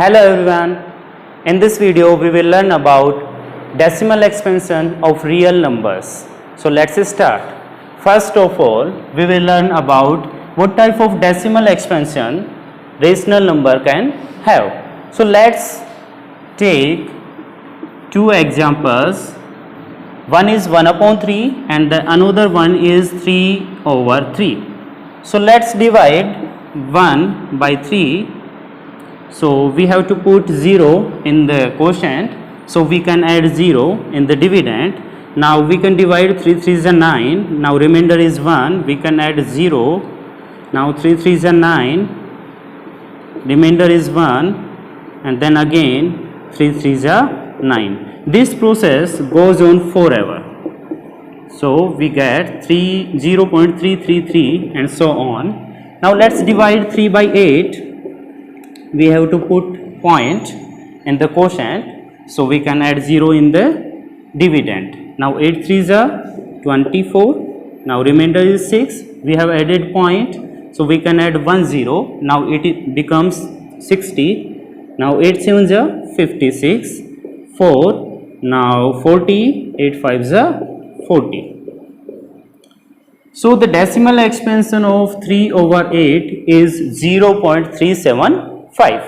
Hello everyone. In this video we will learn about decimal expansion of real numbers. So let's start. First of all, we will learn about what type of decimal expansion rational number can have. So let's take two examples. One is 1/3 and the another one is 3/3. So let's divide 1 by 3. So we have to put 0 in the quotient, so we can add 0 in the dividend. Now we can divide 3 3s are 9. Now remainder is 1. We can add 0. Now 3 3s are 9. Remainder is 1, and then again 3 3s are 9. This process goes on forever. So we get 0.333 and so on. Now let's divide 3 by 8. We have to put point in the quotient, so we can add 0 in the dividend. Now 8 3s are 24. Now remainder is 6. We have added point, so we can add 1 0. Now it becomes 60. Now 8 7s are 56. 4. Now 40. 8 5s are 40. So the decimal expansion of 3/8 is 0.375.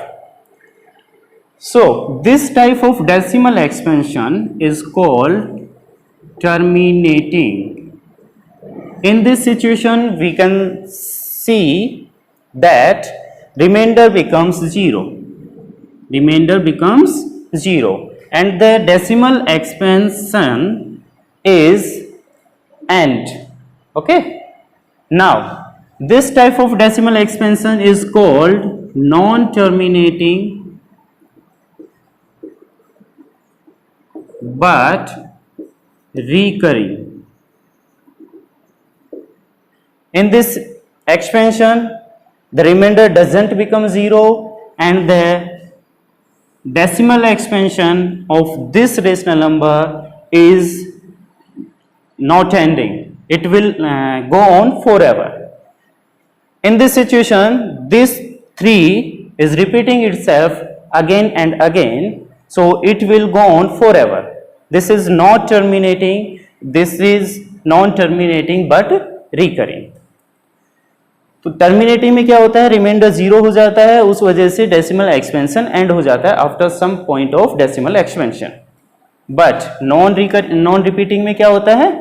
So this type of decimal expansion is called terminating. In this situation we can see that remainder becomes 0. Remainder becomes 0 and the decimal expansion is end. Okay. Now this type of decimal expansion is called non-terminating but recurring. In this expansion the remainder doesn't become 0 and the decimal expansion of this rational number is not ending. It will go on forever. In this situation this 3 is repeating itself again and again, so it will go on forever. This is not terminating, this is non-terminating but recurring. तो terminating में क्या होता है, reminder 0 हो जाता है, उस वजह से डेसिमल एक्सपेंशन एंड हो जाता है after some point of decimal expansion. But non repeating में क्या होता है,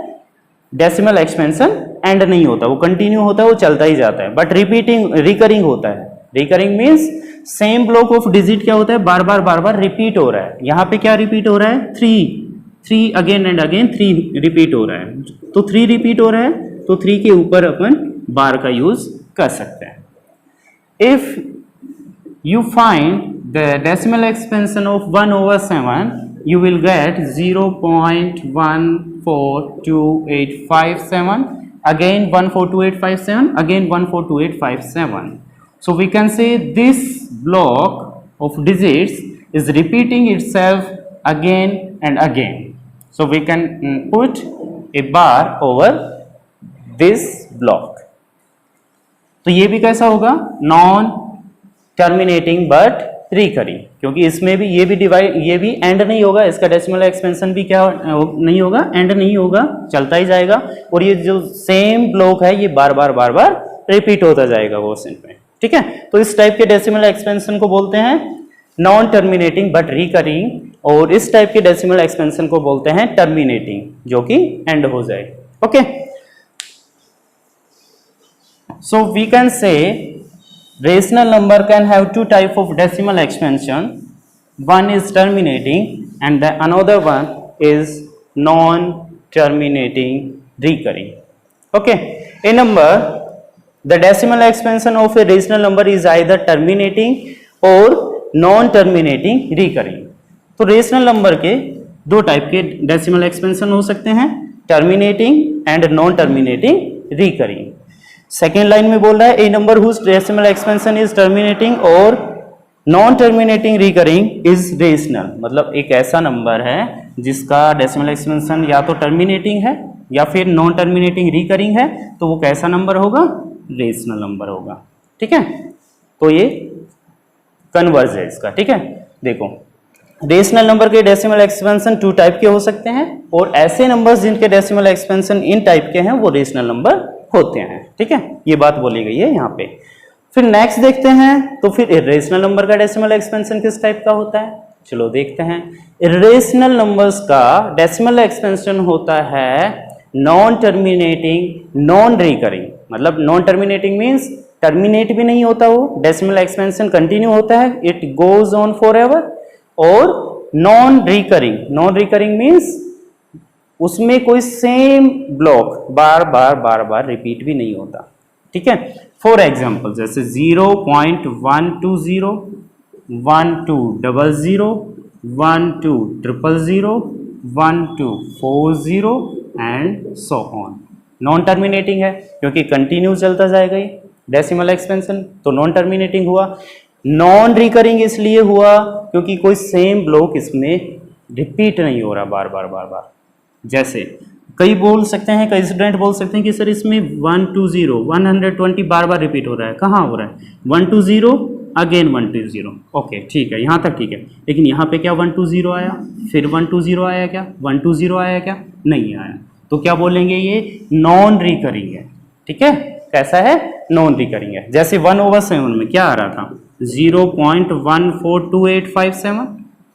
डेसिमल एक्सपेंशन एंड नहीं होता, वो कंटिन्यू होता है, वो चलता ही जाता है. बट रिकरिंग होता है. Recurring means same block of digit क्या होता है, बार बार रिपीट हो रहा है. यहाँ पे क्या रिपीट हो रहा है, 3 अगेन एंड अगेन 3 रिपीट हो रहा है. तो 3 रिपीट हो रहा है, तो 3 के ऊपर अपन बार का यूज कर सकते हैं. If you find the decimal expansion of 1/7, you will get 0.142857, again 142857, again 142857. So we can say this block of digits is repeating itself again and again. So we can put a bar over this block. तो ये भी कैसा होगा, non terminating but recurring, क्योंकि इसमें भी ये भी एंड नहीं होगा, इसका डेसिमल एक्सपेंशन भी क्या नहीं होगा, एंड नहीं होगा, चलता ही जाएगा. और ये जो सेम ब्लॉक है ये बार बार रिपीट होता जाएगा क्वेश्चन में. ठीक है. तो इस टाइप के डेसिमल एक्सपेंशन को बोलते हैं नॉन टर्मिनेटिंग बट रिकरिंग, और इस टाइप के डेसिमल एक्सपेंशन को बोलते हैं टर्मिनेटिंग, जो कि एंड हो जाए. Okay. So we can say rational number can have two type of decimal expansion. One is terminating and the another one is non-terminating recurring. Okay. A number, the decimal expansion of a rational number is either terminating or non-terminating recurring. तो rational number के दो type के decimal expansion हो सकते हैं, terminating and non-terminating recurring. Second line में बोल रहा है a number whose decimal expansion is terminating और non terminating recurring is rational. मतलब एक ऐसा नंबर है जिसका डेसिमल एक्सपेंशन या तो टर्मिनेटिंग है या फिर नॉन टर्मिनेटिंग रिकरिंग है, तो वो कैसा नंबर होगा, रेशनल नंबर होगा. ठीक है. तो ये कन्वर्जेंस का, ठीक है। देखो रेशनल नंबर के डेसिमल एक्सपेंशन 2 टाइप के हो सकते हैं, और ऐसे नंबर्स जिनके डेसिमल एक्सपेंशन इन टाइप के हैं वो रेशनल नंबर होते हैं, ठीक है। ये बात बोली गई है यहाँ पे। फिर नेक्स्ट देखते हैं, तो फिर इर्रेशनल नंबर का डेसिमल एक्सपेंशन किस टाइप का होता है, चलो देखते हैं। इर्रेशनल नंबर्स का डेसिमल एक्सपेंशन होता है नॉन टर्मिनेटिंग नॉन रिकरिंग, मतलब नॉन टर्मिनेटिंग मीन्स टर्मिनेट भी नहीं होता वो, डेसिमल एक्सपेंशन कंटिन्यू होता है, it goes on for ever. और नॉन रिकरिंग मीन्स उसमें कोई सेम ब्लॉक बार बार रिपीट भी नहीं होता, ठीक है। फॉर एग्जाम्पल जैसे 0.120, 1200, 1200, 1240 and so on. Non terminating है क्योंकि कंटिन्यू चलता जाएगा ये डेसिमल एक्सपेंशन, तो नॉन टर्मिनेटिंग हुआ। नॉन रिकरिंग इसलिए हुआ क्योंकि कोई सेम ब्लॉक इसमें रिपीट नहीं हो रहा बार बार। जैसे कई बोल सकते हैं, कई स्टूडेंट बोल सकते हैं कि सर इसमें 120 बार रिपीट हो रहा है, कहाँ हो रहा है 120 अगेन 120, ओके ठीक है, यहाँ तक ठीक है। लेकिन यहाँ पे क्या 120 आया, फिर 120 आया, क्या 120 आया, क्या नहीं आया, तो क्या बोलेंगे ये नॉन रिकरिंग है, ठीक है। कैसा है, नॉन रिकरिंग है। जैसे 1/7 में क्या आ रहा था 0.142857,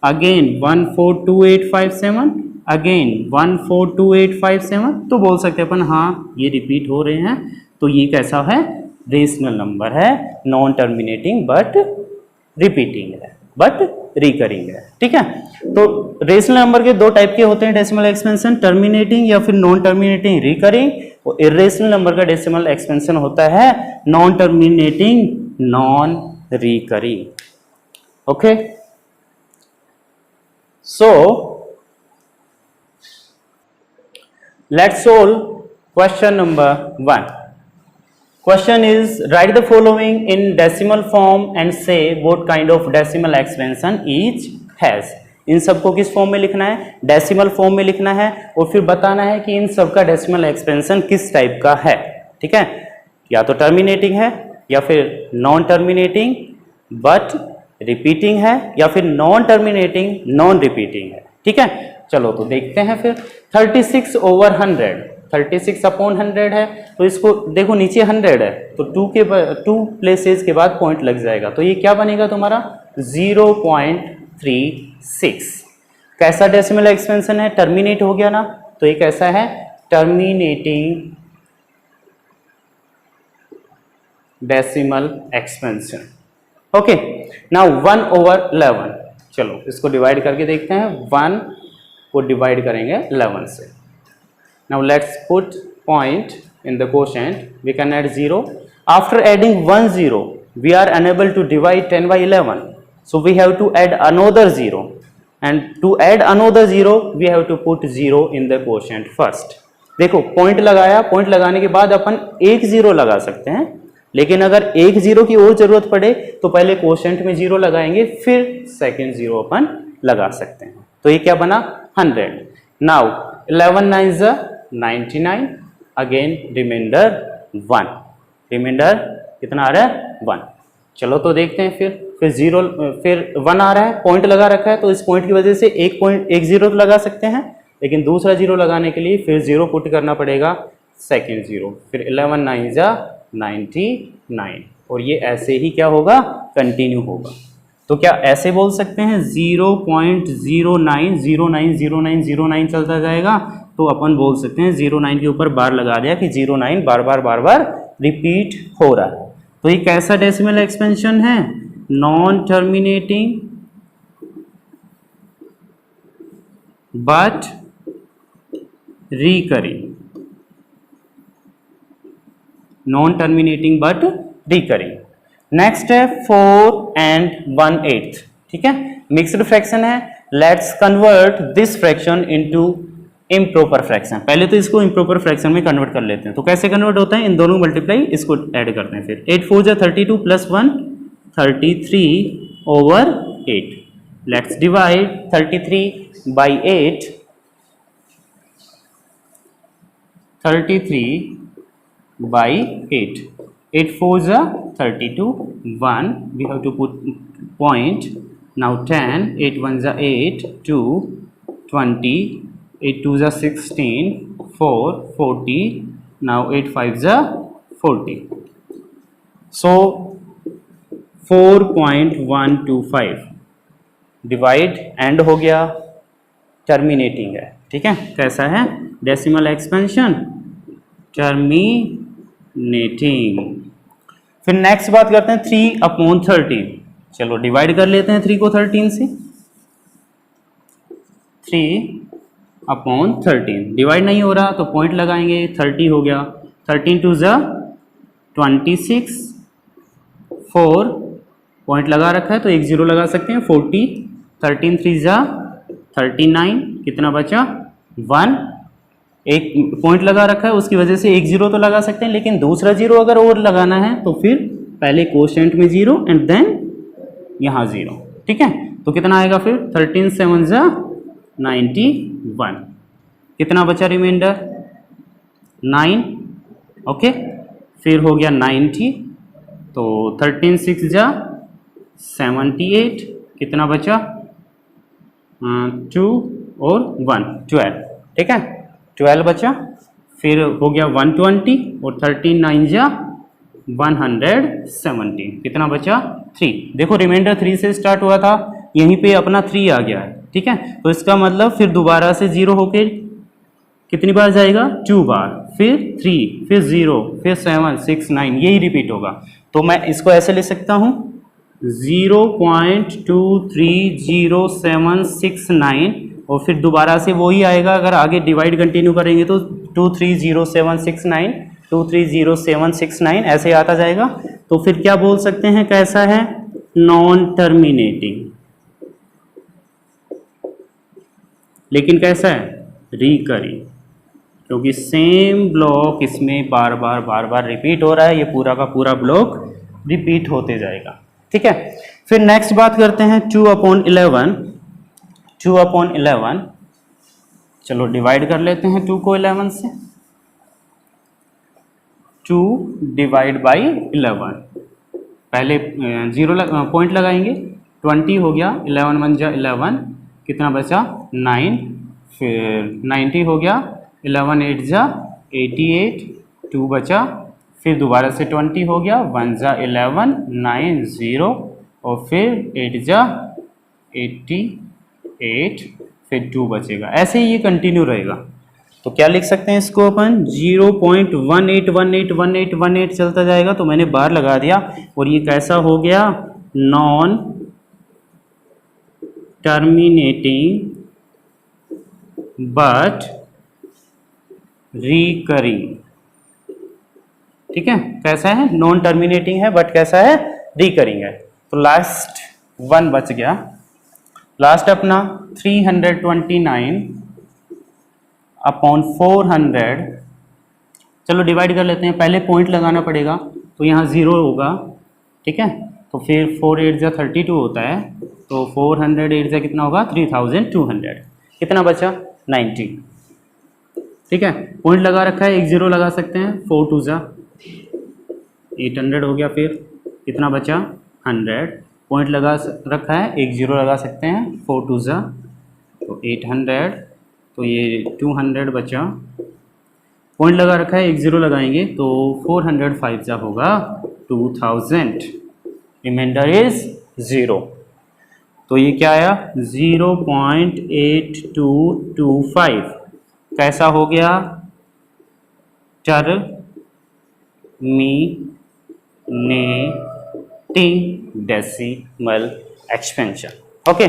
अगेन 142857, अगेन 142857, तो बोल सकते हैं अपन हाँ ये रिपीट हो रहे हैं, तो ये कैसा है, रेशनल नंबर है, नॉन टर्मिनेटिंग बट रिपीटिंग है, बट रिकरिंग है, ठीक है। तो रेशनल नंबर के 2 टाइप के होते हैं डेसिमल एक्सपेंशन, टर्मिनेटिंग या फिर नॉन टर्मिनेटिंग रिकरिंग। और इर्रेशनल नंबर का डेसिमल एक्सपेंशन होता है non terminating non recurring, okay. So let's solve question number 1. Question is, write the following in decimal form and say what kind of decimal expansion each has. इन सबको किस form में लिखना है, decimal form में लिखना है, और फिर बताना है कि इन सब का डेसिमल एक्सपेंशन किस टाइप का है, ठीक है। या तो टर्मिनेटिंग है, या फिर नॉन टर्मिनेटिंग बट रिपीटिंग है, या फिर नॉन टर्मिनेटिंग नॉन रिपीटिंग है, ठीक है। चलो तो देखते हैं फिर। 36/100, 36/100 है, तो इसको देखो नीचे 100 है, तो 2 प्लेसेस के बाद पॉइंट लग जाएगा, तो ये क्या बनेगा तुम्हारा 0.36। कैसा डेसिमल एक्सपेंशन है, टर्मिनेट हो गया ना, तो ये कैसा है, terminating decimal expansion, okay. Now 1/11, चलो इसको डिवाइड करके देखते हैं, 1 को डिवाइड करेंगे 11 से। Now let's put point in the quotient, we can add 0। After adding 1 0 we are unable to divide 10/11, so we have to add another 0, and to add another 0 we have to put 0 in the quotient first। देखो point लगाया, point लगाने के बाद अपन एक 0 लगा सकते हैं, लेकिन अगर एक 0 की और जरूरत पड़े तो पहले क्वोशेंट में 0 लगाएंगे, फिर सेकेंड 0 अपन लगा सकते हैं। तो ये क्या बना 100। Now 11 9s 99, again reminder 1, reminder कितना आ रहा है 1। चलो तो देखते हैं फिर 0 फिर 1 आ रहा है, पॉइंट लगा रखा है, तो इस पॉइंट की वजह से एक 0 तो लगा सकते हैं, लेकिन दूसरा 0 लगाने के लिए फिर 0 पुट करना पड़ेगा, सेकेंड 0, फिर 11 9s 99, और ये ऐसे ही क्या होगा, कंटिन्यू होगा। तो क्या ऐसे बोल सकते हैं 0.09090909 चलता जाएगा, तो अपन बोल सकते हैं 09 के ऊपर बार लगा दिया कि 09 बार बार रिपीट हो रहा है। तो ये कैसा डेसिमल एक्सपेंशन है, non terminating but recurring, non terminating but recurring. Next है 4 and 1/8, ठीक है, मिक्स्ड फ्रैक्शन है। Let's convert this fraction into improper fraction. पहले तो इसको इम्प्रॉपर फ्रैक्शन में कन्वर्ट कर लेते हैं, तो कैसे कन्वर्ट होता है, इन दोनों मल्टीप्लाई इसको ऐड करते हैं। फिर 8 4 32 + 1 33/8। Let's divide 33/8, 33/8, 8 4s are 32, 1 we have to put point. Now 10, 8 1s are 8, 2 20, 8 2s are 16, 4 40, now 8 5s are 40. So 4.125 divide and हो गया, टर्मिनेटिंग है, ठीक है। कैसा है डेसिमल एक्सपेंशन, टर्मिनेटिंग। फिर नेक्स्ट बात करते हैं 3/13। चलो डिवाइड कर लेते हैं 3 को 13 से। 3/13 डिवाइड नहीं हो रहा तो पॉइंट लगाएंगे, 30 हो गया, 13 2 जा 26, 4 पॉइंट लगा रखा है तो एक जीरो लगा सकते हैं, 40, 13 3 जा 39, कितना बचा 1, एक पॉइंट लगा रखा है उसकी वजह से एक जीरो तो लगा सकते हैं, लेकिन दूसरा जीरो अगर और लगाना है तो फिर पहले कोशेंट में जीरो एंड देन यहाँ जीरो, ठीक है। तो कितना आएगा फिर 13 7 जा 91, कितना बचा रिमाइंडर 9, ओके। फिर हो गया 90, तो 13 6 जा 78, कितना बचा 2 और 1 12, ठीक है 12 बचा। फिर हो गया 120 और 13 9 जा 170, कितना बचा 3। देखो रिमाइंडर 3 से स्टार्ट हुआ था, यहीं पे अपना 3 आ गया है, ठीक है। तो इसका मतलब फिर दोबारा से जीरो होके कितनी बार जाएगा 2 बार, फिर 3, फिर 0, फिर 7 6 9, यही रिपीट होगा। तो मैं इसको ऐसे ले सकता हूँ 0.23079 और फिर दोबारा से वही आएगा। अगर आगे डिवाइड कंटिन्यू करेंगे तो 230769 230769 ऐसे आता जाएगा। तो फिर क्या बोल सकते हैं, कैसा है नॉन टर्मिनेटिंग, लेकिन कैसा है रिकरिंग, क्योंकि सेम ब्लॉक इसमें बार बार रिपीट हो रहा है, ये पूरा का पूरा ब्लॉक रिपीट होते जाएगा, ठीक है। फिर नेक्स्ट बात करते हैं 2/11। 2/11 चलो डिवाइड कर लेते हैं 2 को 11 से। 2 डिवाइड बाई 11, पहले जीरो पॉइंट लगाएंगे, 20 हो गया, 11 1 जा 11, कितना बचा 9, फिर 90 हो गया, 11 8 जा 88, 2 बचा, फिर दोबारा से 20 हो गया, 1 जा 11 9 0 और फिर 8 जा 88, फिर 2 बचेगा। ऐसे ही ये कंटिन्यू रहेगा। तो क्या लिख सकते हैं इसको अपन 0.18181818 चलता जाएगा। तो मैंने बार लगा दिया और ये कैसा हो गया नॉन टर्मिनेटिंग बट रिकरिंग, ठीक है। कैसा है नॉन टर्मिनेटिंग है बट कैसा है रिकरिंग है। तो लास्ट वन बच गया, लास्ट अपना 329/400। चलो डिवाइड कर लेते हैं, पहले पॉइंट लगाना पड़ेगा तो यहाँ 0 होगा, ठीक है। तो फिर 4 8 जा 32 होता है, तो 400 8 जा कितना होगा 3200, कितना बचा 90, ठीक है। पॉइंट लगा रखा है, एक जीरो लगा सकते हैं, 4 2 जा 800 हो गया, फिर कितना बचा 100, पॉइंट लगा रखा है, एक जीरो लगा सकते हैं, 4 2 जा तो 800, तो ये 200 बचा, पॉइंट लगा रखा है, एक जीरो लगाएंगे तो 400 5 जा होगा 2000, रिमाइंडर इज 0। तो ये क्या आया 0.8225, कैसा हो गया टर्मिनेटिंग डेसिमल एक्सपेंशन, ओके।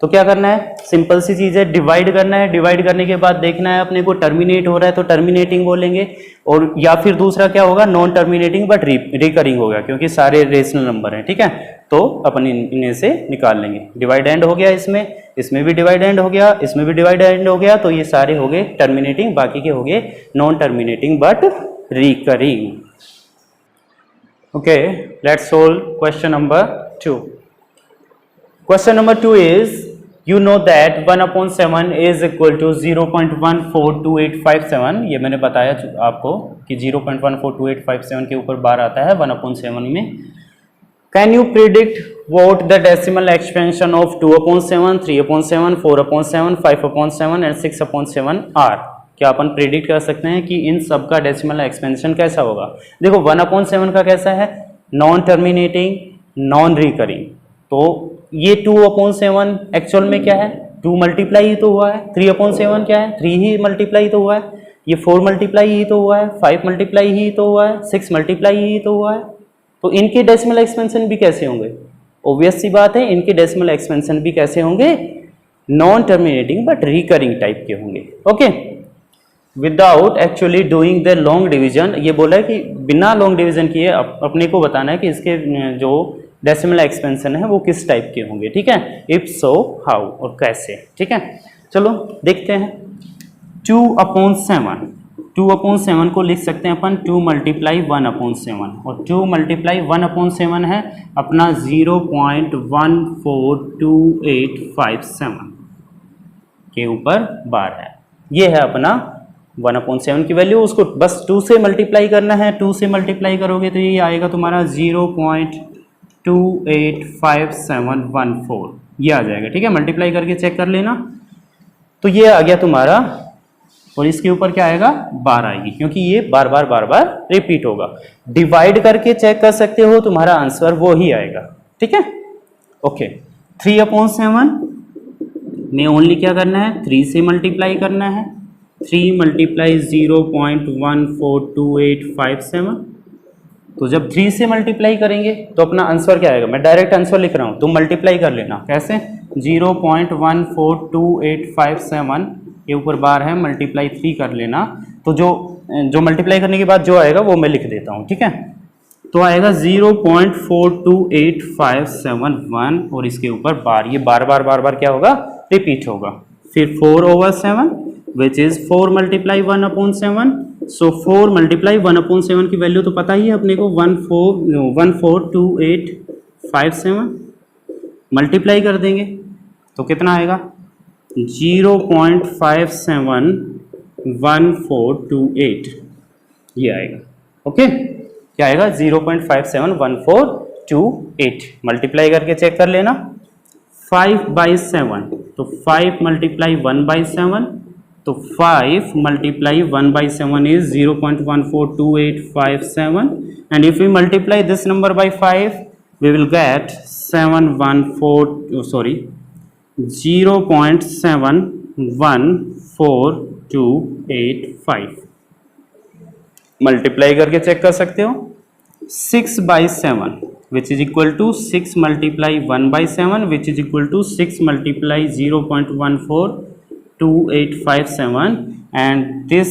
तो क्या करना है, सिंपल सी चीज़ है, डिवाइड करना है। डिवाइड करने के बाद देखना है अपने को टर्मिनेट हो रहा है तो टर्मिनेटिंग बोलेंगे, और या फिर दूसरा क्या होगा नॉन टर्मिनेटिंग बट रिकरिंग होगा, क्योंकि सारे रेशनल नंबर हैं, ठीक है। तो अपन इन्हें से निकाल लेंगे। डिवाइड एंड हो गया, इसमें भी डिवाइड एंड हो गया, इसमें भी डिवाइड एंड हो गया, तो ये सारे हो गए टर्मिनेटिंग, बाकी के हो गए non terminating but recurring. Okay, let's solve question number 2. Question number 2 is You know that 1/7 is equal to 0.142857, ये मैंने बताया आपको कि 0.142857 के ऊपर बार आता है 1/7 में। Can you predict what the decimal expansion of 2/7, 3/7, 4/7, 5/7 and 6/7 are? क्या अपन प्रिडिक्ट कर सकते हैं कि इन सब का डेसिमल एक्सपेंशन कैसा होगा? देखो 1/7 का कैसा है, नॉन टर्मिनेटिंग, नॉन रिकरिंग। तो ये 2/7 एक्चुअल में क्या है, 2 मल्टीप्लाई ही तो हुआ है। 3/7 क्या है, 3 ही मल्टीप्लाई तो हुआ है। ये 4 मल्टीप्लाई ही तो हुआ है, 5 मल्टीप्लाई ही तो हुआ है, 6 मल्टीप्लाई ही तो हुआ है। तो इनके डेसिमल एक्सपेंशन भी कैसे होंगे? ऑब्वियस सी बात है, इनके डेसिमल एक्सपेंशन भी कैसे होंगे, non terminating but recurring type के होंगे। Okay, without actually doing the long division, ये बोला है कि बिना लॉन्ग डिवीजन किए अपने को बताना है कि इसके जो डेसिमल एक्सपेंशन है वो किस टाइप के होंगे। ठीक है, इफ सो हाउ, और कैसे। ठीक है, चलो देखते हैं। 2/7, 2/7 को लिख सकते हैं अपन 2 मल्टीप्लाई 1/7, और 2 मल्टीप्लाई 1/7 है अपना 0.142857 के ऊपर बार है। ये है अपना 1/7 की वैल्यू, उसको बस 2 से मल्टीप्लाई करना है। 2 से मल्टीप्लाई करोगे तो ये आएगा तुम्हारा 0.285714, ये आ जाएगा। ठीक है, मल्टीप्लाई करके चेक कर लेना। तो ये आ गया तुम्हारा, और इसके ऊपर क्या आएगा, बार आएगी, क्योंकि ये बार बार रिपीट होगा। डिवाइड करके चेक कर सकते हो, तुम्हारा आंसर वो ही आएगा। ठीक है, ओके। 3/7 में ओनली क्या करना है, 3 से मल्टीप्लाई करना है। 3 मल्टीप्लाई 0.142857, तो जब 3 से मल्टीप्लाई करेंगे तो अपना आंसर क्या आएगा, मैं डायरेक्ट आंसर लिख रहा हूँ, तुम मल्टीप्लाई कर लेना। कैसे, 0.142857 के ऊपर बार है, मल्टीप्लाई 3 कर लेना। तो जो मल्टीप्लाई करने के बाद जो आएगा वो मैं लिख देता हूँ। ठीक है, तो आएगा 0.428571, और इसके ऊपर बार, ये बार बार क्या होगा, रिपीट होगा। फिर 4/7 which is 4 multiply 1/7, so 4 multiply 1/7 की वैल्यू तो पता ही है अपने को, 1428557 मल्टीप्लाई कर देंगे तो कितना आएगा, 0.571428, ये आएगा। ओके, क्या आएगा, 0.571428। मल्टीप्लाई करके चेक कर लेना। 5/7, तो 5 मल्टीप्लाई 1/7, तो 5 multiply 1/7 is 0.142857, and if we multiply this number by 5 we will get 0.714285। Multiply करके चेक कर सकते हो। 6/7 which is equal to 6 multiply 1/7 which is equal to 6 multiply 0.142857, and this,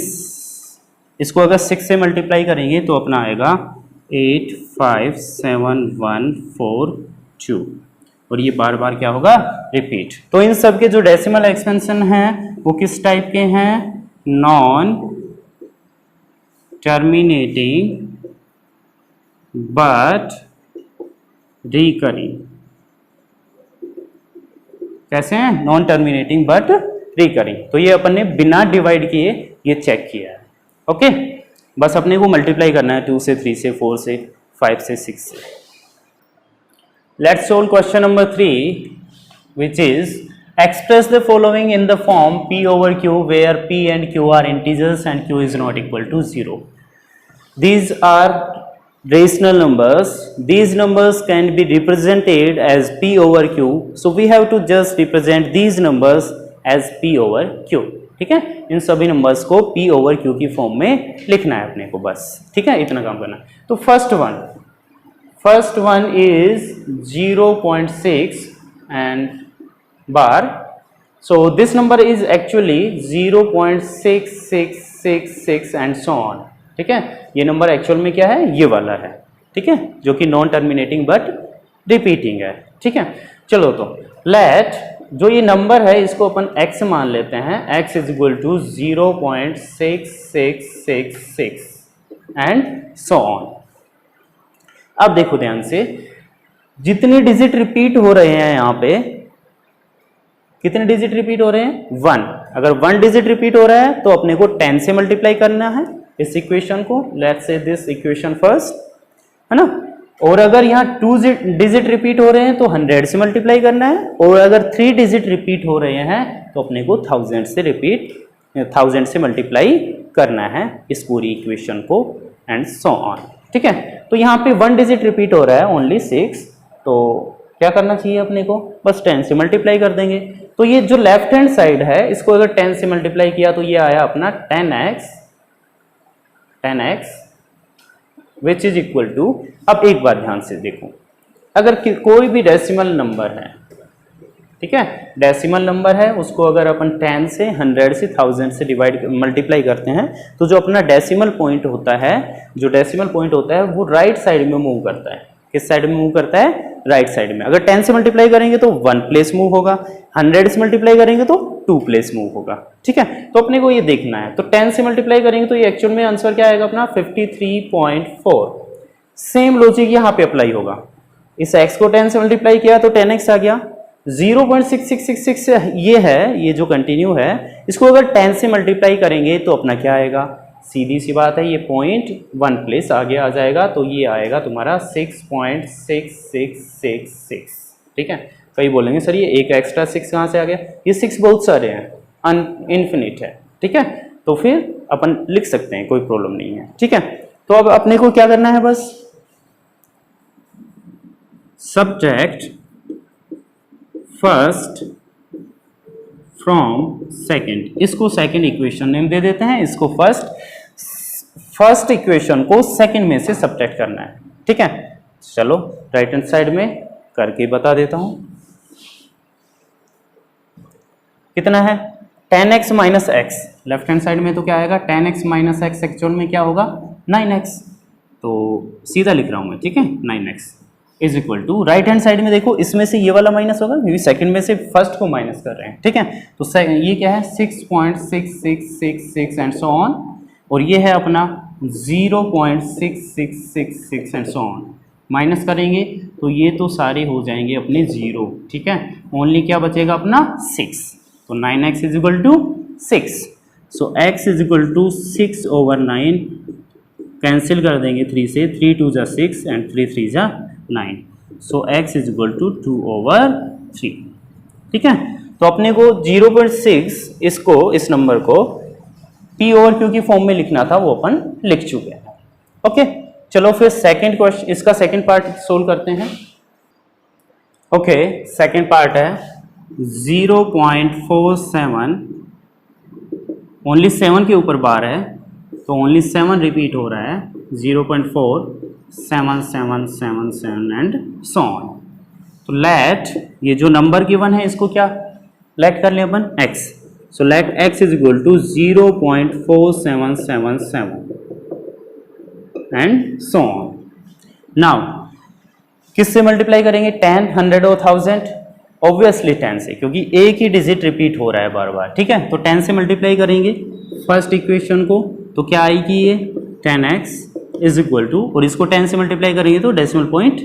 इसको अगर 6 से मल्टीप्लाई करेंगे तो अपना आएगा 85714, और ये बार बार क्या होगा, रिपीट। तो इन सब के जो डेसिमल एक्सपेंशन हैं वो किस टाइप के हैं, नॉन टर्मिनेटिंग बट रिकरिंग। कैसे हैं, नॉन टर्मिनेटिंग बट रिकरिंग। तो ये अपन ने बिना डिवाइड किए ये चेक किया है। ओके, बस अपने को मल्टीप्लाई करना है 2 से, 3 से, 4 से, 5 से, 6 से। Let's solve question number 3 which is express the following in the form p/q where p and q are integers and q is not equal to 0. These are rational numbers. These numbers can be represented as p/q, so we have to just represent these numbers as p/q. ठीक है, इन सभी numbers को p/q की form में लिखना है अपने को, बस। ठीक है, इतना काम करना है। तो first one is 0.6 and bar, so this number is actually 0.6666 and so on. ठीक है, ये नंबर एक्चुअल में क्या है, ये वाला है। ठीक है, जो कि नॉन टर्मिनेटिंग बट रिपीटिंग है। ठीक है, चलो तो लेट जो ये नंबर है इसको अपन x मान लेते हैं, x is equal to 0.6666 and so on. अब देखो ध्यान से, जितने डिजिट रिपीट हो रहे हैं यहाँ पे, कितने डिजिट रिपीट हो रहे हैं? 1। अगर 1 डिजिट रिपीट हो रहा है तो अपने को 10 से मल्टीप्लाई करना है इस इक्वेशन को। Let's say this equation first, है ना। और अगर यहाँ 2 डिजिट रिपीट हो रहे हैं तो 100 से मल्टीप्लाई करना है, और अगर 3 डिजिट रिपीट हो रहे हैं तो अपने को 1000 से मल्टीप्लाई करना है इस पूरी इक्वेशन को, एंड सो ऑन। ठीक है, तो यहाँ पे 1 डिजिट रिपीट हो रहा है ओनली 6, तो क्या करना चाहिए अपने को? बस 10 से मल्टीप्लाई कर देंगे। तो ये जो लेफ्ट हैंड साइड है इसको अगर 10 से मल्टीप्लाई किया तो ये आया अपना 10x which is equal to, अब एक बात ध्यान से देखो, अगर कोई भी डेसिमल नंबर है, ठीक है, डेसिमल नंबर है, उसको अगर अपन 10 से 100 से 1000 से मल्टीप्लाई करते हैं तो जो अपना डेसिमल पॉइंट होता है, वो राइट साइड में मूव करता है। किस साइड में मूव करता है? राइट साइड में। अगर 10 से मल्टीप्लाई करेंगे तो 1 प्लेस मूव होगा, 100 से मल्टीप्लाई करेंगे तो 2 प्लेस मूव होगा। ठीक है, तो अपने को ये देखना है। तो 10 से मल्टीप्लाई करेंगे तो ये एक्चुअल में आंसर क्या आएगा अपना? 53.4। सेम लॉजिक यहाँ पे अप्लाई होगा। इस x को 10 से मल्टीप्लाई किया तो 10x आ गया। 0.6666 ये है, ये जो कंटिन्यू है, इसको अगर 10 से मल्टीप्लाई करेंगे तो अपना क्या आएगा? सीधी सी बात है, ये पॉइंट 1 प्लेस आगे आ जाएगा, तो ये आएगा तुम्हारा 6.6666। ठीक है, कई बोलेंगे सर ये एक एक्स्ट्रा 6 कहाँ से आ गया? ये 6 बहुत सारे हैं, इनफिनिट है। ठीक है, तो फिर अपन लिख सकते हैं, कोई प्रॉब्लम नहीं है। ठीक है, तो अब अपने को क्या करना है? बस सब्ट्रैक्ट फर्स्ट फ्रॉम सेकंड, इसको सेकंड इक्वेशन नेम दे देते हैं, इसको फर्स्ट इक्वेशन को सेकंड में से सब्ट्रैक्ट करना है। ठीक है, चलो राइट हैंड साइड में करके बता देता हूं। कितना है? 10x minus x. Left hand side में तो क्या आएगा? 10x माइनस एक्स एक्चुअल में क्या होगा? 9x। तो सीधा लिख रहा हूं मैं, ठीक है, 9x is equal to, right hand side में देखो, इसमें से ये वाला माइनस होगा क्योंकि सेकंड में से फर्स्ट को माइनस कर रहे हैं। ठीक है, तो ये क्या है? 6.6666 एंड सो ऑन, और ये है अपना 0.6666 एंड सो ऑन। माइनस करेंगे तो ये तो सारे हो जाएंगे अपने 0। ठीक है, ओनली क्या बचेगा अपना? 6। तो 9x is equal to 6। So x is equal to 6/9, cancel कर देंगे 3 से, 3 2 जा 6 एंड 3 3 जा 9। सो x इज इक्वल टू 2/3। ठीक है, तो अपने को 0.6 इसको, इस नंबर को p ओवर q की फॉर्म में लिखना था, वो अपन लिख चुके हैं। ओके, चलो फिर सेकंड क्वेश्चन, इसका सेकंड पार्ट सोल्व करते हैं। ओके, सेकंड पार्ट है 0.47, ओनली 7 के ऊपर बार है तो ओनली 7 रिपीट हो रहा है, 0.477777 एंड सो ऑन। तो लेट, ये जो नंबर गिवन है इसको क्या लेट कर ले अपन? x। So let x is equal to 0.4777 and so on. Now किससे मल्टीप्लाई करेंगे? 10, 100 और 1000? ऑब्वियसली 10 से, क्योंकि एक ही डिजिट रिपीट हो रहा है बार बार। ठीक है, तो 10 से मल्टीप्लाई करेंगे फर्स्ट इक्वेशन को, तो क्या आएगी? ये 10x इज इक्वल टू, और इसको 10 से मल्टीप्लाई करेंगे तो डेसिमल पॉइंट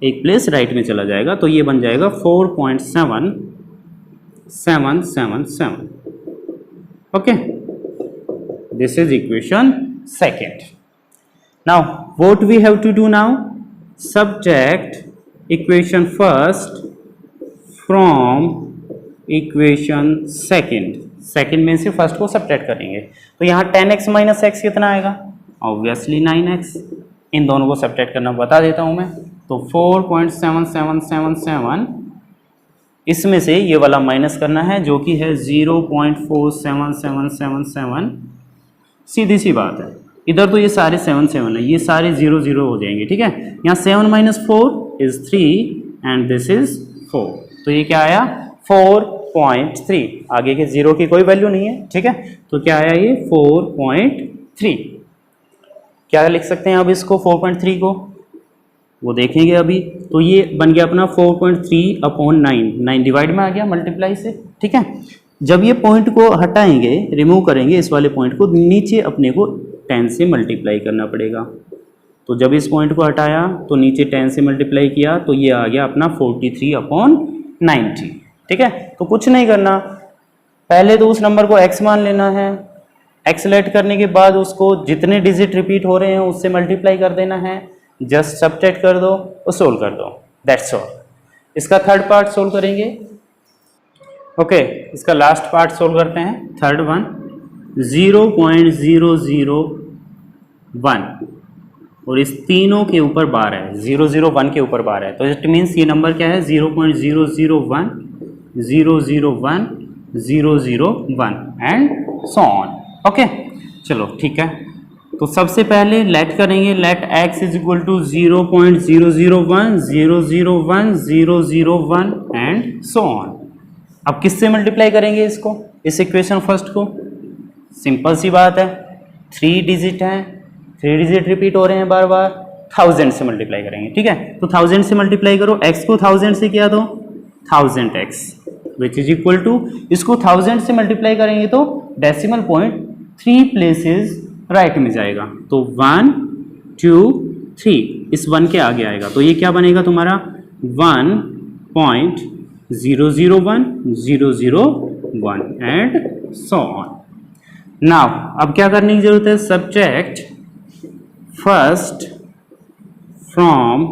एक प्लेस राइट में चला जाएगा, तो ये बन जाएगा 4.7777। Okay, this is equation second. Now what we have to do now? Subtract equation first from equation second. Second में से फर्स्ट को सब्ट्रैक्ट करेंगे, तो यहाँ 10x माइनस एक्स कितना आएगा? Obviously 9x। इन दोनों को सब्ट्रैक्ट करना बता देता हूँ मैं। तो 4.7777, इसमें से ये वाला माइनस करना है जो कि है 0.47777। सीधी सी बात है, इधर तो ये सारे 7 7 है, ये सारे 0 0 हो जाएंगे। ठीक है, यहाँ 7 minus 4 is 3 and this is 4, तो ये क्या आया? 4.3। आगे के 0 की कोई वैल्यू नहीं है। ठीक है, तो क्या आया? ये 4.3। क्या लिख सकते हैं अब इसको? 4.3 को वो देखेंगे अभी। तो ये बन गया अपना 4.3/9, 9 डिवाइड में आ गया मल्टीप्लाई से। ठीक है, जब ये पॉइंट को हटाएंगे, रिमूव करेंगे इस वाले पॉइंट को, नीचे अपने को 10 से मल्टीप्लाई करना पड़ेगा। तो जब इस पॉइंट को हटाया तो नीचे 10 से मल्टीप्लाई किया तो ये आ गया अपना 43/90। ठीक है। तो कुछ नहीं करना, पहले तो उस नंबर को x मान लेना है, x लेट करने के बाद उसको जितने डिजिट रिपीट हो रहे हैं उससे मल्टीप्लाई कर देना है, जस्ट सब्ट्रैक्ट कर दो और सोल्व कर दो, दैट्स ऑल। इसका थर्ड पार्ट सोल्व करेंगे। ओके, इसका लास्ट पार्ट सोल्व करते हैं, थर्ड वन। 0.001 और इस तीनों के ऊपर बार है, 001 के ऊपर बार है, तो इट मीन्स ये नंबर क्या है 0.001 001 001 एंड सो ऑन। ओके, चलो ठीक है। तो सबसे पहले लेट करेंगे, let x is equal to 0.001 001 001 and so on. अब किससे मल्टीप्लाई करेंगे इसको, इस इक्वेशन फर्स्ट को? सिंपल सी बात है, 3 डिजिट हैं, 3 डिजिट रिपीट हो रहे हैं बार बार, 1000 से मल्टीप्लाई करेंगे। ठीक है, तो 1000 से मल्टीप्लाई करो, x को 1000 से किया तो 1000x which is equal to, इसको 1000 से मल्टीप्लाई करेंगे तो डेसिमल पॉइंट 3 प्लेसेस राइट में जाएगा, तो 1 2 3 इस 1 के आगे आएगा, तो ये क्या बनेगा तुम्हारा 1.001 001 एंड सो ऑन। नाउ अब क्या करने की जरूरत है, subtract first from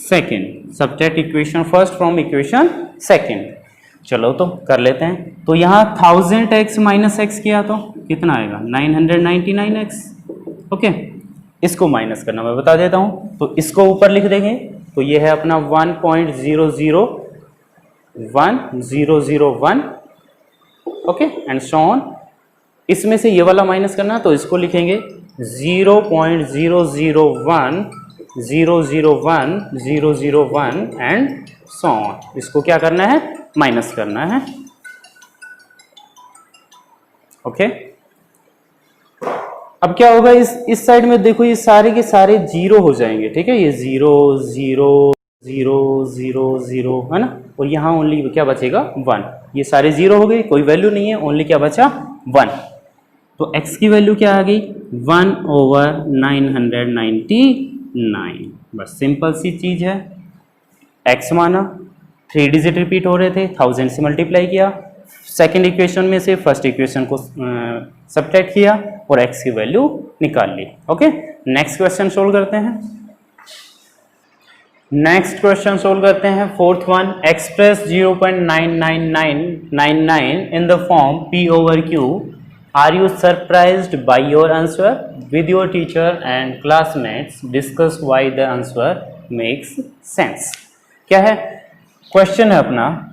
second, subtract equation first from equation second. चलो तो कर लेते हैं। तो यहाँ 1000x माइनस एक्स किया तो कितना आएगा 999x। ओके, इसको माइनस करना मैं बता देता हूँ, तो इसको ऊपर लिख देंगे, तो ये है अपना 1.001 ओके एंड सो ऑन। इसमें से ये वाला माइनस करना, तो इसको लिखेंगे 0.001 001 एंड सो ऑन। इसको क्या करना है, माइनस करना है। ओके, अब क्या होगा, इस साइड में देखो ये सारे के सारे जीरो हो जाएंगे। ठीक है, ये 0 0 0 0 0 है ना, और यहाँ ओनली क्या बचेगा 1। ये सारे जीरो हो गए, कोई वैल्यू नहीं है, ओनली क्या बचा 1। तो x की वैल्यू क्या आ गई 1/999। बस सिंपल सी चीज है, x माना, 3 डिजिट रिपीट हो रहे थे, 1000 से मल्टीप्लाई किया, सेकेंड इक्वेशन में से फर्स्ट इक्वेशन को सब्ट्रैक्ट किया और x की वैल्यू निकाल ली। ओके, नेक्स्ट क्वेश्चन सोल्व करते हैं। नेक्स्ट क्वेश्चन सोल्व करते हैं, fourth one. Express 0.99999 in the form p/q। Are you surprised by your answer? With your teacher and classmates discuss why the answer makes sense. क्या है question है अपना,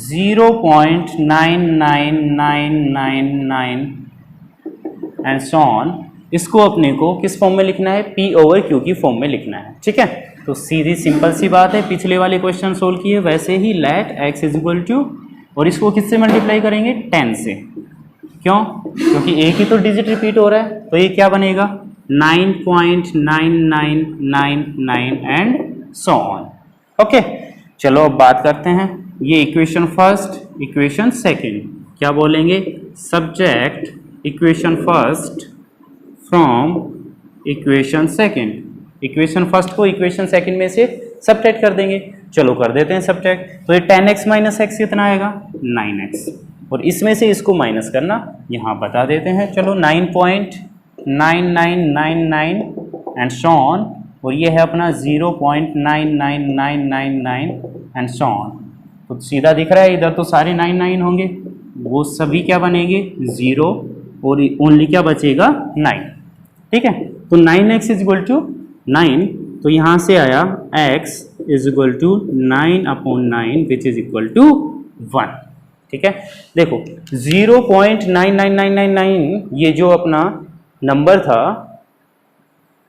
0.99999 and so on, इसको अपने को किस फॉर्म में लिखना है, p/q की फॉर्म में लिखना है। ठीक है, तो सीधी सिंपल सी बात है, पिछले वाले क्वेश्चन सोल्व किए वैसे ही let x is equal to, और इसको किससे मल्टीप्लाई करेंगे 10 से। क्यों? क्योंकि एक ही तो डिजिट रिपीट हो रहा है, तो ये क्या बनेगा 9.9999 एंड सो ऑन। ओके, चलो अब बात करते हैं, ये इक्वेशन फर्स्ट, इक्वेशन सेकंड, क्या बोलेंगे, subject equation first from equation second. Equation first को इक्वेशन सेकंड में से सब्ट्रैक्ट कर देंगे। चलो कर देते हैं सब्ट्रैक्ट, तो ये 10x माइनस एक्स कितना आएगा 9x, और इसमें से इसको माइनस करना यहाँ बता देते हैं। चलो 9.9999 एंड सो ऑन, और ये है अपना 0.99999 एंड सो ऑन। तो सीधा दिख रहा है, इधर तो सारे 99 होंगे, वो सभी क्या बनेंगे 0, और ओनली क्या बचेगा 9। ठीक है, तो 9x इज इक्वल टू 9, तो यहाँ से आया x is equal to 9/9 which is equal to 1। ठीक है, देखो 0.99999 ये जो अपना नंबर था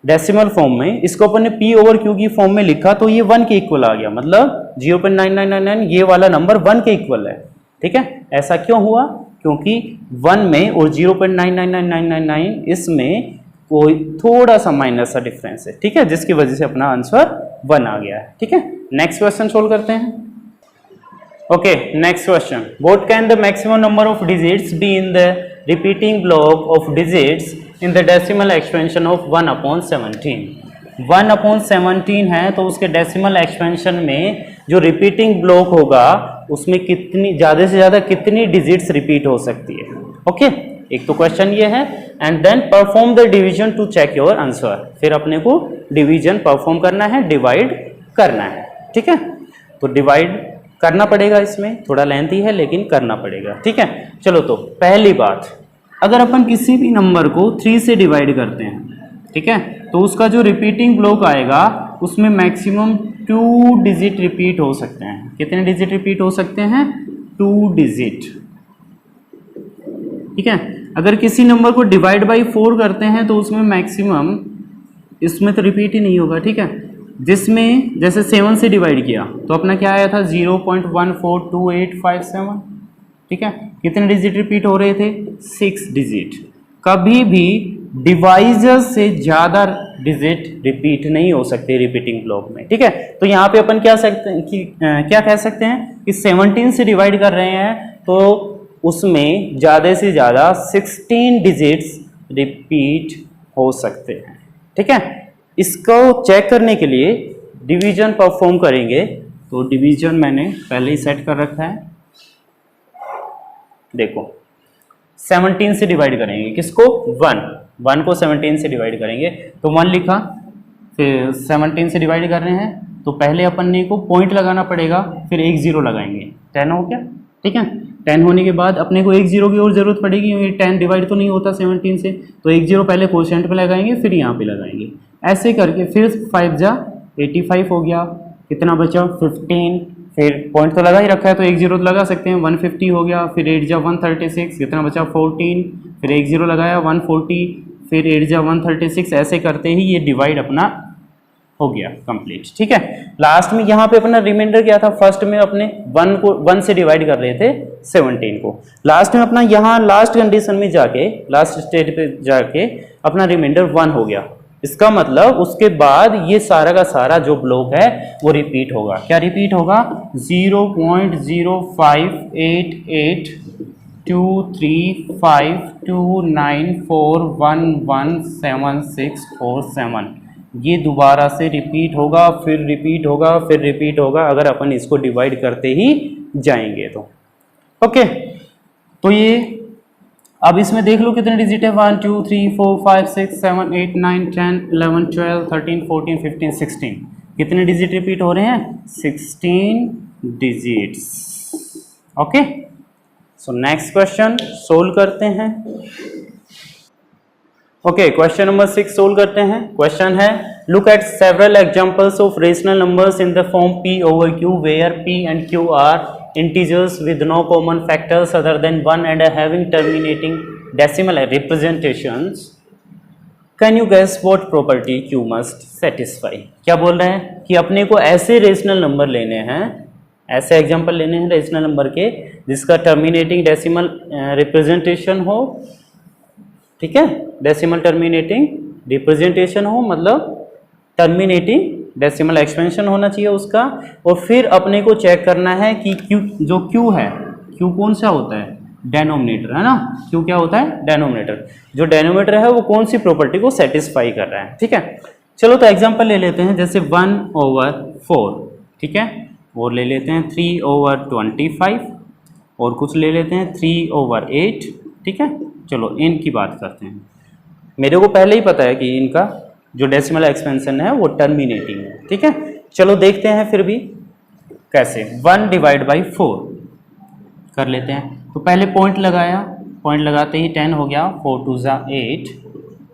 डेसिमल फॉर्म में, इसको अपन ने p/q की फॉर्म में लिखा, तो ये 1 के इक्वल आ गया, मतलब 0.9999 ये वाला नंबर 1 के इक्वल है। ठीक है, ऐसा क्यों हुआ, क्योंकि 1 में और 0.99999 इसमें कोई थोड़ा सा माइनर सा डिफरेंस है। ठीक है, जिसकी वजह से अपना आंसर 1 आ गया है। ठीक है, नेक्स्ट क्वेश्चन सोल्व करते हैं। Okay, next question, what can the maximum number of digits be in the repeating block of digits in the decimal expansion of 1/17। 1/17 है, तो उसके डेसिमल एक्सपेंशन में जो रिपीटिंग ब्लॉक होगा उसमें कितनी ज़्यादा से ज़्यादा कितनी डिजिट्स रिपीट हो सकती है। ओके, एक तो क्वेश्चन ये है। And then perform the division to check your answer. फिर अपने को डिवीजन परफॉर्म करना है, डिवाइड करना है। ठीक है, तो डिवाइड करना पड़ेगा, इसमें थोड़ा लेंथी है लेकिन करना पड़ेगा। ठीक है, चलो तो पहली बात, अगर अपन किसी भी नंबर को 3 से डिवाइड करते हैं, ठीक है, तो उसका जो रिपीटिंग ब्लॉक आएगा उसमें मैक्सिमम 2 डिजिट रिपीट हो सकते हैं। कितने डिजिट रिपीट हो सकते हैं? 2 डिजिट। ठीक है, अगर किसी नंबर को डिवाइड बाई 4 करते हैं तो उसमें मैक्सिमम, इसमें तो रिपीट ही नहीं होगा। ठीक है, जिसमें जैसे 7 से डिवाइड किया तो अपना क्या आया था? 0.142857। ठीक है, कितने डिजिट रिपीट हो रहे थे? 6 डिजिट। कभी भी डिवाइजर से ज़्यादा डिजिट रिपीट नहीं हो सकते रिपीटिंग ब्लॉक में। ठीक है, तो यहाँ पे अपन क्या कह सकते हैं कि 17 से डिवाइड कर रहे हैं तो उसमें ज़्यादा से ज़्यादा 16 डिजिट्स रिपीट हो सकते हैं। ठीक है, इसको चेक करने के लिए डिवीजन परफॉर्म करेंगे। तो डिवीजन मैंने पहले ही सेट कर रखा है। देखो 17 से डिवाइड करेंगे, किसको? 1 को 17 से डिवाइड करेंगे तो 1 लिखा, फिर 17 से डिवाइड कर रहे हैं तो पहले अपन ने को पॉइंट लगाना पड़ेगा, फिर एक 0 लगाएंगे। 10 हो गया। ठीक है, 10 होने के बाद अपने को एक 0 की और ज़रूरत पड़ेगी क्योंकि 10 डिवाइड तो नहीं होता 17 से, तो एक 0 पहले कोशेंट पे लगाएंगे, फिर यहाँ पे लगाएंगे। ऐसे करके फिर 5 जा 85 हो गया, कितना बचा? 15, फिर पॉइंट तो लगा ही रखा है तो एक 0 तो लगा सकते हैं, 150 हो गया, फिर 8 जा 136, कितना बचा? 14, फिर एक 0 लगाया 140, फिर 8 जा 136। ऐसे करते ही ये डिवाइड अपना हो गया कंप्लीट। ठीक है, लास्ट में यहाँ पे अपना रिमाइंडर क्या था? फर्स्ट में अपने 1 से डिवाइड कर रहे थे 17 को, लास्ट में अपना यहाँ लास्ट कंडीशन में जाके, लास्ट स्टेज पे जाके अपना रिमाइंडर 1 हो गया। इसका मतलब उसके बाद ये सारा का सारा जो ब्लॉक है वो रिपीट होगा। क्या रिपीट होगा? 0.058823529411767 ये दोबारा से रिपीट होगा, फिर रिपीट होगा, फिर रिपीट होगा, अगर अपन इसको डिवाइड करते ही जाएंगे तो। ओके, तो ये अब इसमें देख लो कितने डिजिट है? 1 2 3 4 5 6 7 8 9 10 11 12 13 14 15 16। कितने डिजिट रिपीट हो रहे हैं? 16 digits. Okay, so next question solve करते हैं। ओके, क्वेश्चन नंबर 6 सोल्व करते हैं। क्वेश्चन है, look at several examples of rational numbers in the form p over q where p and q are integers with no common factors other than 1 and having terminating decimal representations. Can you guess what property q must satisfy? क्या बोल रहे हैं कि अपने को ऐसे rational number लेने हैं, ऐसे एग्जांपल लेने हैं रेशनल नंबर के जिसका टर्मिनेटिंग डेसिमल रिप्रेजेंटेशन हो। ठीक है, डेसिमल टर्मिनेटिंग रिप्रेजेंटेशन हो, मतलब टर्मिनेटिंग डेसिमल एक्सपेंशन होना चाहिए उसका। और फिर अपने को चेक करना है कि क्यू, जो क्यू है, क्यू कौन सा होता है? डेनोमिनेटर, है ना। क्यू क्या होता है? डेनोमिनेटर। जो डेनोमिनेटर है वो कौन सी प्रॉपर्टी को सेटिस्फाई कर रहा है। ठीक है, चलो तो एग्जांपल ले लेते हैं, जैसे 1/4। ठीक है, और ले लेते हैं 3/25, और कुछ ले लेते हैं 3/8। ठीक है, चलो इनकी बात करते हैं। मेरे को पहले ही पता है कि इनका जो डेसिमल एक्सपेंशन है वो टर्मिनेटिंग है। ठीक है, चलो देखते हैं फिर भी कैसे। 1/4 कर लेते हैं, तो पहले पॉइंट लगाया, पॉइंट लगाते ही 10 हो गया, 4 2 जा 8,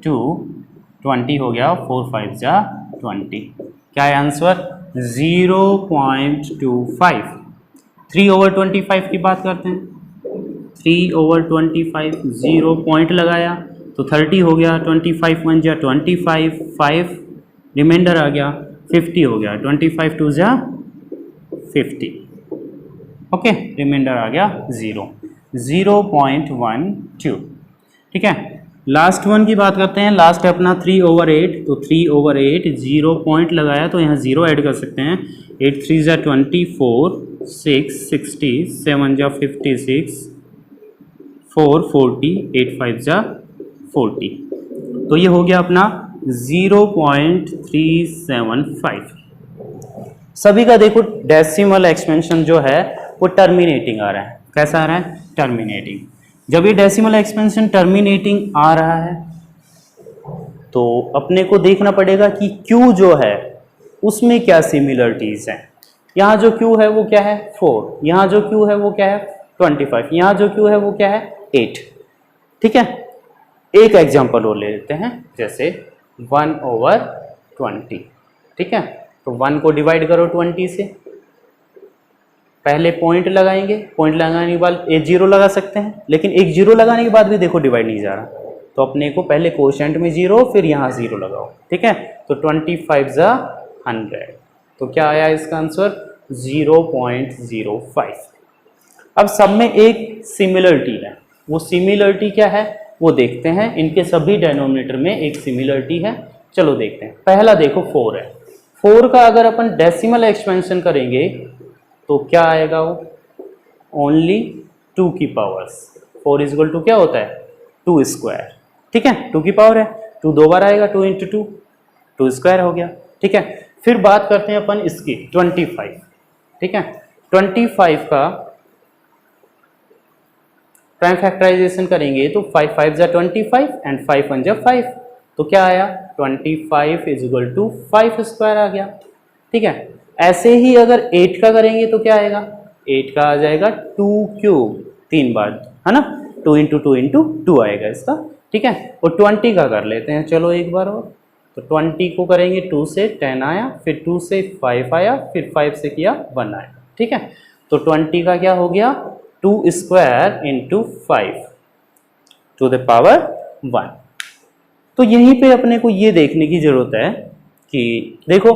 2 20 हो गया, 4 5 जा 20। क्या है आंसर? 0.25। 3/25 की बात करते हैं। 3/25, 0 पॉइंट लगाया तो 30 हो गया, 25 1 जा 25, 5 रिमाइंडर आ गया, 50 हो गया, 25 2 जा 50। ओके, रिमाइंडर आ गया 0.12। ठीक है, लास्ट वन की बात करते हैं। लास्ट है अपना 3/8, तो 3/8 0 पॉइंट लगाया तो यहाँ 0 ऐड कर सकते हैं। 8 3 जा 24, 6 60, 7 जा 56, 4 40, 8 5 जा 40। तो ये हो गया अपना 0.375। सभी का देखो डेसिमल एक्सपेंशन जो है वो टर्मिनेटिंग आ रहा है। कैसा आ रहा है? टर्मिनेटिंग। जब ये डेसिमल एक्सपेंशन टर्मिनेटिंग आ रहा है तो अपने को देखना पड़ेगा कि Q जो है उसमें क्या सिमिलरिटीज हैं। यहाँ जो Q है वो क्या है? 4। यहाँ जो Q है वो क्या है? 25। यहाँ जो Q है वो क्या है? 8। ठीक है, एक एग्जांपल और ले लेते हैं, जैसे 1/20। ठीक है, तो 1 को डिवाइड करो 20 से, पहले पॉइंट लगाएंगे, पॉइंट लगाने के बाद एक जीरो लगा सकते हैं, लेकिन एक जीरो लगाने के बाद भी देखो डिवाइड नहीं जा रहा, तो अपने को पहले कोशेंट में जीरो फिर यहाँ जीरो लगाओ। ठीक है, तो 25 × 100, तो क्या आया इसका आंसर? 0.05। अब सब में एक सिमिलरिटी है, वो सिमिलरिटी क्या है वो देखते हैं। इनके सभी डेनोमिनेटर में एक सिमिलरिटी है, चलो देखते हैं। पहला देखो 4 है, 4 का अगर अपन डेसिमल एक्सपेंशन करेंगे तो क्या आएगा? वो ओनली 2 की पावर्स। 4 इक्वल टू क्या होता है? 2 स्क्वायर। ठीक है, 2 की पावर है, 2 दो बार आएगा, 2 × 2, 2 स्क्वायर हो गया। ठीक है, फिर बात करते हैं अपन इसकी 25। ठीक है, 25 का प्राइम फैक्टराइजेशन करेंगे तो 5 × 5 = 25 एंड 5 × 1 = 5, तो क्या आया? 25 = 5 स्क्वायर आ गया। ठीक है, ऐसे ही अगर 8 का करेंगे तो क्या आएगा? 8 का आ जाएगा 2³ 3 बार, है ना, 2 × 2 × 2 आएगा इसका। ठीक है, और 20 का कर लेते हैं चलो एक बार और, तो 20 को करेंगे 2 से 10 आया, फिर 2 से 5 आया, फिर 5 से किया 1 आया। ठीक है, तो 20 का क्या हो गया? 2 स्क्वायर × 5 टू द पावर 1। तो यहीं पे अपने को ये देखने की जरूरत है कि देखो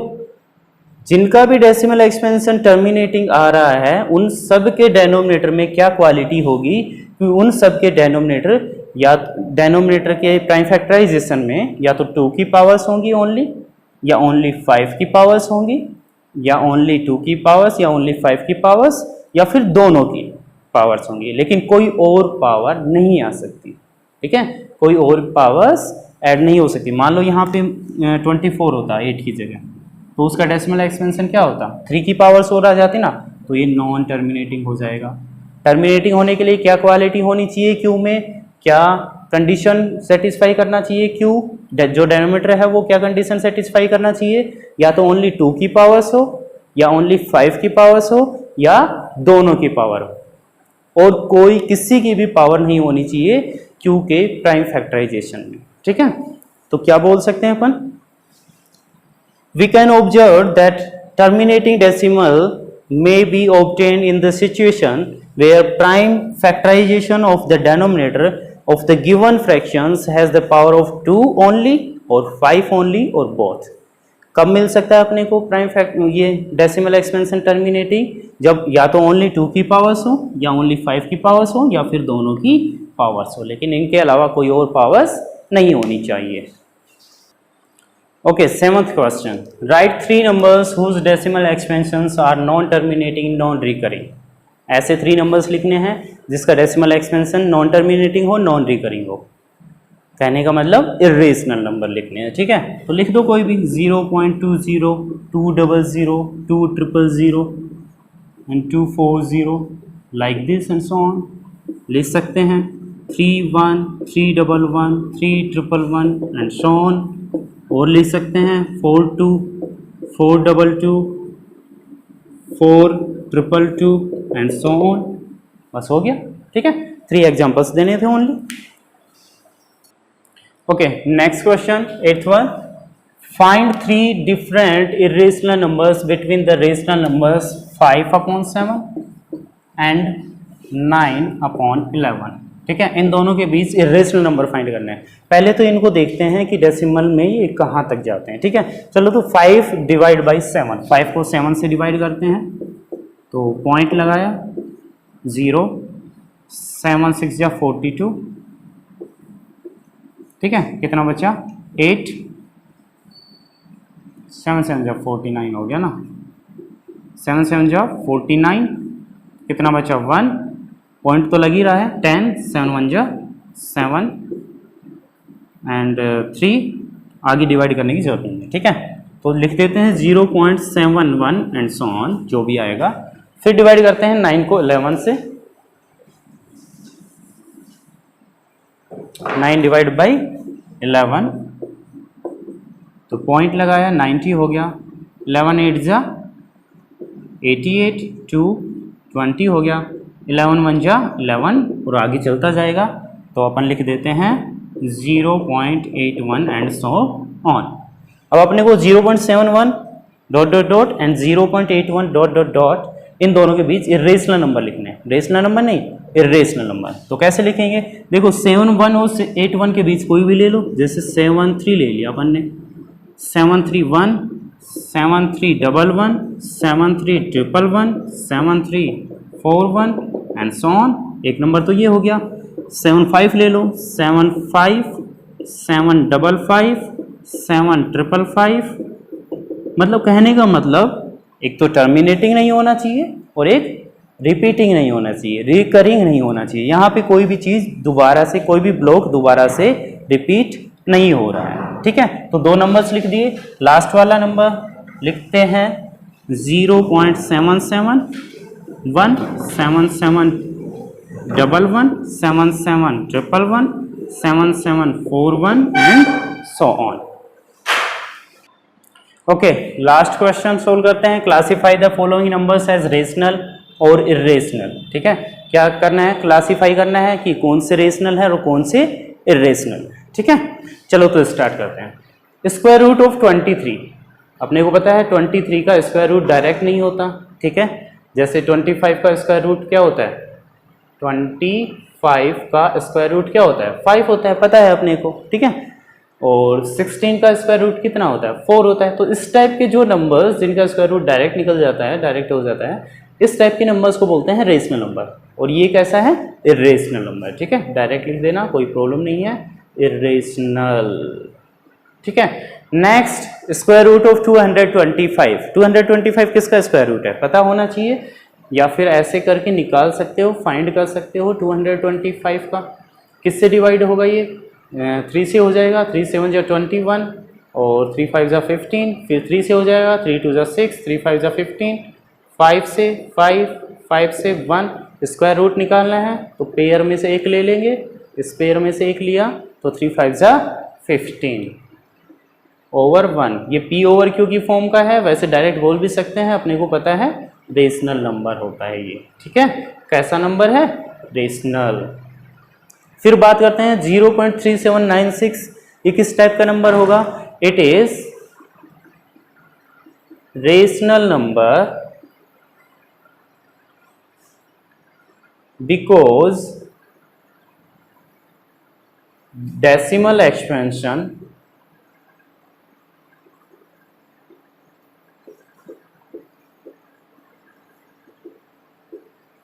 जिनका भी डेसिमल एक्सपेंशन टर्मिनेटिंग आ रहा है उन सब के डेनोमिनेटर में क्या क्वालिटी होगी कि उन सब के डेनोमिनेटर या डेनोमिनेटर के प्राइम फैक्टराइजेशन में या तो 2 की पावर्स होंगी ओनली, या ओनली 5 की पावर्स होंगी, या ओनली 2 की पावर्स, या ओनली 5 की पावर्स, या फिर दोनों की पावर्स होंगी, लेकिन कोई और पावर नहीं आ सकती। ठीक है, कोई और पावर्स ऐड नहीं हो सकती। मान लो यहाँ पे 24 होता 8 की जगह, तो उसका डेसिमल एक्सपेंशन क्या होता? 3 की पावर्स और आ जाती ना, तो ये नॉन टर्मिनेटिंग हो जाएगा। टर्मिनेटिंग होने के लिए क्या क्वालिटी होनी चाहिए क्यू में? क्या कंडीशन सेटिस्फाई करना चाहिए क्यू? जो डेनोमिनेटर है वो क्या कंडीशन सेटिस्फाई करना चाहिए? या तो ओनली 2 की पावर्स हो, या ओनली 5 की पावर्स हो, या दोनों की पावर हो, और कोई किसी की भी पावर नहीं होनी चाहिए क्यू के प्राइम फैक्टराइजेशन में। ठीक है, तो क्या बोल सकते हैं अपन? We can observe that terminating decimal may be obtained in the situation where prime factorization of the denominator of the given fractions has the power of 2 only or 5 only or both. कब मिल सकता है अपने को prime ये decimal expansion terminating? जब या तो only 2 की पावर्स हो, या ओनली 5 की पावर्स हो, या फिर दोनों की पावर्स हो, लेकिन इनके अलावा कोई और पावर्स नहीं होनी चाहिए। Okay, 7th question. Write 3 numbers whose decimal expansions are non-terminating, non-recurring. ऐसे 3 numbers लिखने हैं जिसका डेसिमल एक्सपेंशन नॉन टर्मिनेटिंग हो, नॉन रिकरिंग हो। कहने का मतलब इर्रेशनल नंबर लिखने हैं। ठीक है, तो लिख दो कोई भी, 0.20, 200, 200 and 240 like this and so on. लिख सकते हैं 31, 311, 311 एंड सो ऑन। और लिख सकते हैं 42, 422, 422 एंड सो ऑन। बस हो गया। ठीक है, 3 एग्जांपल्स देने थे only. Okay, next question 8th one. Find 3 different irrational numbers between the rational numbers 5/7 and 9/11। ठीक है, इन दोनों के बीच इरेशनल नंबर फाइंड करने हैं। पहले तो इनको देखते हैं कि डेसिमल में ये कहाँ तक जाते हैं। ठीक है, चलो तो 5 डिवाइड बाई 7, 5 को 7 से डिवाइड करते हैं, तो पॉइंट लगाया 0, 7 6 या 42। ठीक है, कितना बचा? 8, 7 7 जा 49 हो गया ना, 7 7 जा 49, कितना बचा? 1, पॉइंट तो लग ही रहा है, 10, 7 1 जा 7 एंड 3, आगे डिवाइड करने की जरूरत नहीं है। ठीक है, तो लिख देते हैं 0.71 एंड सो ऑन, जो भी आएगा फिर डिवाइड करते हैं 9 को 11 से, 9 डिवाइड बाई 11, तो पॉइंट लगाया 90 हो गया, 11 8 जा 88, 2 20 हो गया, 11 1 जा 11 और आगे चलता जाएगा, तो अपन लिख देते हैं 0.81 एंड सो ऑन। अब अपने को 0.71 dot dot dot and 0.81 dot dot dot in दोनों के बीच इरेशनल नंबर लिखने हैं, रेशनल नंबर नहीं, इरेशनल नंबर। तो कैसे लिखेंगे, देखो 71 और 81 के बीच कोई भी ले लो, जैसे 73 ले लिया अपन ने, 731, 7311, 7311, 7341 एंड सो ऑन। एक नंबर तो ये हो गया। 75 ले लो, 75, 755, 7555। मतलब कहने का मतलब एक तो टर्मिनेटिंग नहीं होना चाहिए और एक रिपीटिंग नहीं होना चाहिए, रिकरिंग नहीं होना चाहिए। यहाँ पे कोई भी चीज़ दोबारा से, कोई भी ब्लॉक दोबारा से रिपीट नहीं हो रहा है, ठीक है। तो दो नंबर्स लिख दिए, लास्ट वाला नंबर लिखते हैं 0.77, 1, 7711, 7711, 7741 and so on. Okay, last question solve करते हैं। Classify the following numbers as rational और इरेशनल, ठीक है। क्या करना है, क्लासीफाई करना है कि कौन से रेशनल है और कौन से इरेशनल, ठीक है। चलो तो स्टार्ट करते हैं। स्क्वायर रूट ऑफ 23, अपने को पता है 23 का स्क्वायर रूट डायरेक्ट नहीं होता, ठीक है। जैसे 25 का स्क्वायर रूट क्या होता है, 25 का स्क्वायर रूट क्या होता है, 5 होता है, पता है अपने को, ठीक है। और 16 का स्क्वायर रूट कितना होता है, 4 होता है। तो इस टाइप के जो नंबर्स जिनका स्क्वायर रूट डायरेक्ट निकल जाता है, डायरेक्ट हो जाता है, इस टाइप के नंबर्स को बोलते हैं रेशनल नंबर। और ये कैसा है, इरेशनल नंबर, ठीक है। डायरेक्ट लिख देना, कोई प्रॉब्लम नहीं है, इरेशनल, ठीक है। नेक्स्ट, स्क्वायर रूट ऑफ 225, 225 किसका स्क्वायर रूट है, पता होना चाहिए, या फिर ऐसे करके निकाल सकते हो, फाइंड कर सकते हो 225 का। किससे डिवाइड होगा ये, 3 से हो जाएगा, 3 7 जा 21 और 3 5 जा 15, फिर 3 से हो जाएगा, 3 2 जा 6, 3 5 जा 15, 5 से 5, 5 से 1, स्क्वायर रूट निकालना है तो पेयर में से एक ले लेंगे, इस पेयर में से एक लिया तो 3 5 जा 15 ओवर 1। ये p ओवर q की फॉर्म का है, वैसे डायरेक्ट बोल भी सकते हैं, अपने को पता है रेशनल नंबर होता है ये, ठीक है। कैसा नंबर है, रेशनल। फिर बात करते हैं 0.3796, ये किस टाइप का नंबर होगा, it is rational number because decimal expansion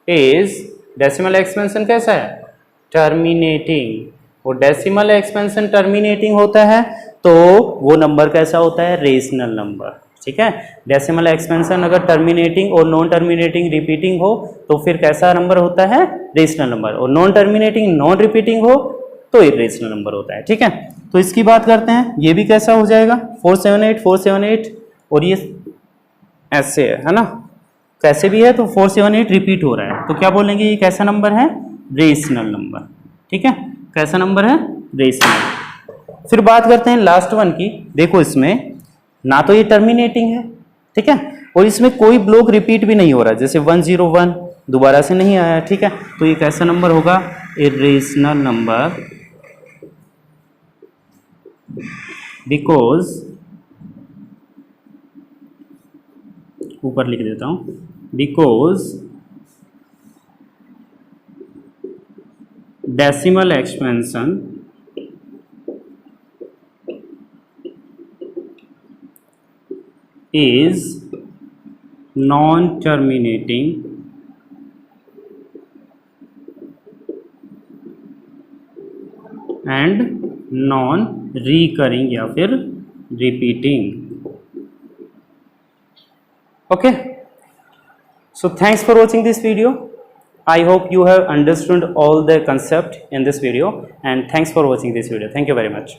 is, decimal expansion कैसा है, टर्मिनेटिंग। और डेसिमल एक्सपेंशन टर्मिनेटिंग होता है तो वो नंबर कैसा होता है, रेशनल नंबर, ठीक है। डेसिमल एक्सपेंशन अगर टर्मिनेटिंग और नॉन टर्मिनेटिंग रिपीटिंग हो तो फिर कैसा नंबर होता है, रेशनल नंबर। और नॉन टर्मिनेटिंग नॉन रिपीटिंग हो तो इरेशनल नंबर होता है, ठीक है। तो इसकी बात करते हैं, ये भी कैसा हो जाएगा 478, 478 और ये ऐसे है ना, कैसे भी है तो 478 रिपीट हो रहा है, तो क्या बोलेंगे, ये कैसा नंबर है, रेशनल नंबर, ठीक है। कैसा नंबर है, रेशनल। फिर बात करते हैं लास्ट वन की। देखो इसमें ना तो ये टर्मिनेटिंग है, ठीक है, और इसमें कोई ब्लॉक रिपीट भी नहीं हो रहा, जैसे 101 दोबारा से नहीं आया, ठीक है। तो ये कैसा नंबर होगा, इरेशनल नंबर बिकॉज, ऊपर लिख देता हूं, because decimal expansion is non-terminating and non-recurring या फिर repeating. Okay, so thanks for watching this video. I hope you have understood all the concept in this video, and thanks for watching this video. Thank you very much.